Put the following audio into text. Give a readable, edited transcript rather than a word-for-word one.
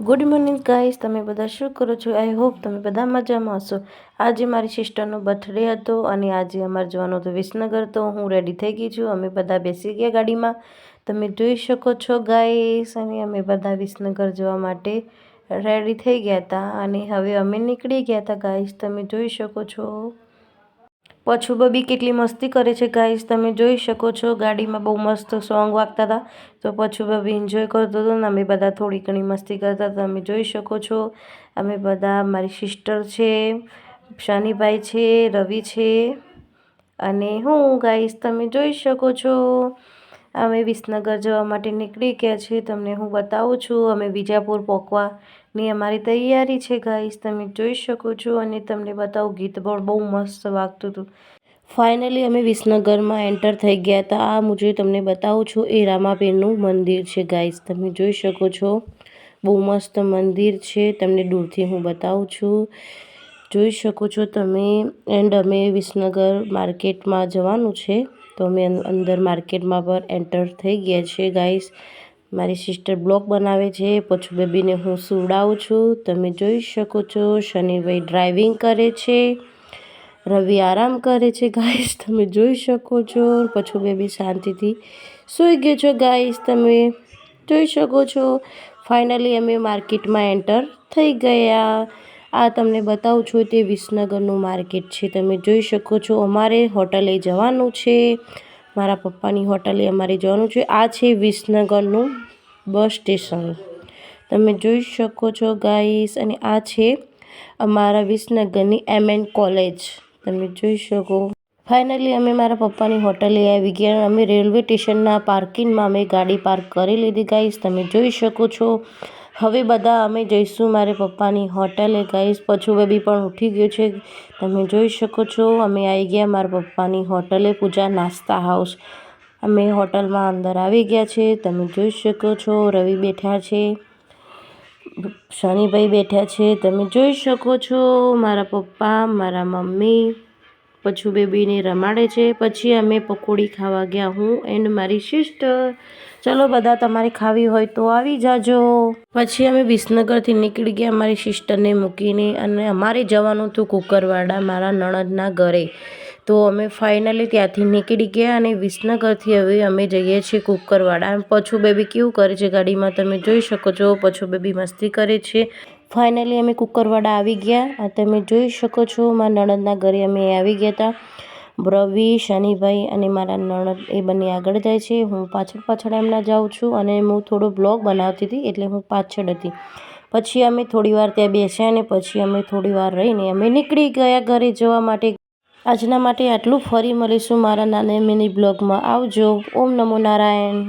Good morning guys, તમે બધા શું કરો છો? આઈ હોપ તમે બધા મજામાં હશો। આજે મારી સિસ્ટરનો બર્થડે હતો અને આજે અમારે જવાનું હતું વિસનગર, તો હું રેડી થઈ ગઈ છું। અમે બધા બેસી ગયા ગાડીમાં, તમે જોઈ શકો છો ગાઈસ। અને અમે બધા વિસનગર જવા માટે રેડી થઈ ગયા હતા અને હવે અમે નીકળી ગયા હતા ગાઈસ, તમે જોઈ શકો છો। પછું બબી કેટલી મસ્તી કરે છે ગાઈસ, તમે જોઈ શકો છો। ગાડીમાં બહુ મસ્ત સોંગ વાગતા હતા, તો પછું બબી એન્જોય કરતો હતો ને અમે બધા થોડી ઘણી મસ્તી કરતા હતા, તમે જોઈ શકો છો। અમે બધા, મારી સિસ્ટર છે, શાનીભાઈ છે, રવિ છે અને હું ગાઈસ, તમે જોઈ શકો છો। અમે વિસનગર જવા માટે નીકળી ગયા છીએ, તમને હું બતાવું છું। અમે વિજાપુર પહોંચવાની અમારી તૈયારી છે ગાઈસ, તમે જોઈ શકો છો। અને તમને બતાવું, ગીત પણ બહુ મસ્ત વાગતું હતું। ફાઇનલી અમે વિસનગરમાં એન્ટર થઈ ગયા હતા। આ મુજબ તમને બતાવું છું, એ રામાપીરનું મંદિર છે ગાઈસ, તમે જોઈ શકો છો। બહુ મસ્ત મંદિર છે, તમને દૂરથી હું બતાવું છું, જોઈ શકો છો તમે। એન્ડ અમે વિસનગર માર્કેટમાં જવાનું છે, તો અમે અંદર માર્કેટમાં પર એન્ટર થઈ ગયા છે ગાઈસ। મારી સિસ્ટર બ્લોગ બનાવે છે, પછી બેબીને હું સુવડાવું છું, તમે જોઈ શકો છો। શનિભાઈ ડ્રાઇવિંગ કરે છે, રવિ આરામ કરે છે ગાઈસ, તમે જોઈ શકો છો। પછી બેબી શાંતિથી સૂઈ ગયો છો ગાઈસ, તમે જોઈ શકો છો। ફાઇનલી અમે માર્કેટમાં એન્ટર થઈ ગયા। આ તમને બતાવું છું, તે વિસનગરનું માર્કેટ છે, તમે જોઈ શકો છો। અમારે હોટલે જવાનું છે, મારા પપ્પાની હોટલે અમારે જવાનું છે। આ છે વિસનગરનું બસ સ્ટેશન, તમે જોઈ શકો છો ગાઈસ। અને આ છે અમારા વિસનગરની MN કોલેજ, તમે જોઈ શકો। ફાઇનલી અમે મારા પપ્પાની હોટલે આવી ગયા। અમે રેલવે સ્ટેશનના પાર્કિંગમાં અમે ગાડી પાર્ક કરી લીધી ગાઈસ, તમે જોઈ શકો છો। હવે બધા અમે જઈશું મારે પપ્પાની હોટલે ગાઈસ। પછું બેબી પણ ઉઠી ગયો છે, તમે જોઈ શકો છો। અમે આવી ગયા મારા પપ્પાની હોટલે, પૂજા નાસ્તા હાઉસ। અમે હોટલમાં અંદર આવી ગયા છે, તમે જોઈ શકો છો। રવિ બેઠા છે, શનિભાઈ બેઠા છે, તમે જોઈ શકો છો। મારા પપ્પા, મારા મમ્મી પછું બેબીને રમાડે છે। પછી અમે પકોડી ખાવા ગયા, હું એન્ડ મારી સિસ્ટર। ચલો બધા, તમારે ખાવી હોય તો આવી જાજો। પછી અમે વિસનગરથી નીકળી ગયા મારી સિસ્ટરને મૂકીને, અને અમારે જવાનું હતું કુકરવાડા, મારા નણંદના ઘરે। તો અમે ફાઇનલી ત્યાંથી નીકળી ગયા અને વિસનગરથી હવે અમે જઈએ છીએ કુકરવાડા। પછું બેબી કેવું કરે છે ગાડીમાં, તમે જોઈ શકો છો। પછું બેબી મસ્તી કરે છે। ફાઇનલી અમે કુકરવાડા આવી ગયા, આ તમે જોઈ શકો છો। મારા નણંદના ઘરે અમે આવી ગયા હતા। રવિ, શનિભાઈ અને મારા નણંદ એ બંને આગળ જાય છે, હું પાછળ એમના જાઉં છું। અને હું થોડો બ્લોગ બનાવતી હતી, એટલે હું પાછળ હતી। પછી અમે થોડી વાર ત્યાં બેસ્યા અને પછી અમે થોડી વાર રહીને અમે નીકળી ગયા ઘરે જવા માટે। આજના માટે આટલું, ફરી મળીશું મારા નાના મિની બ્લોગમાં, આવજો। ઓમ નમો નારાયણ।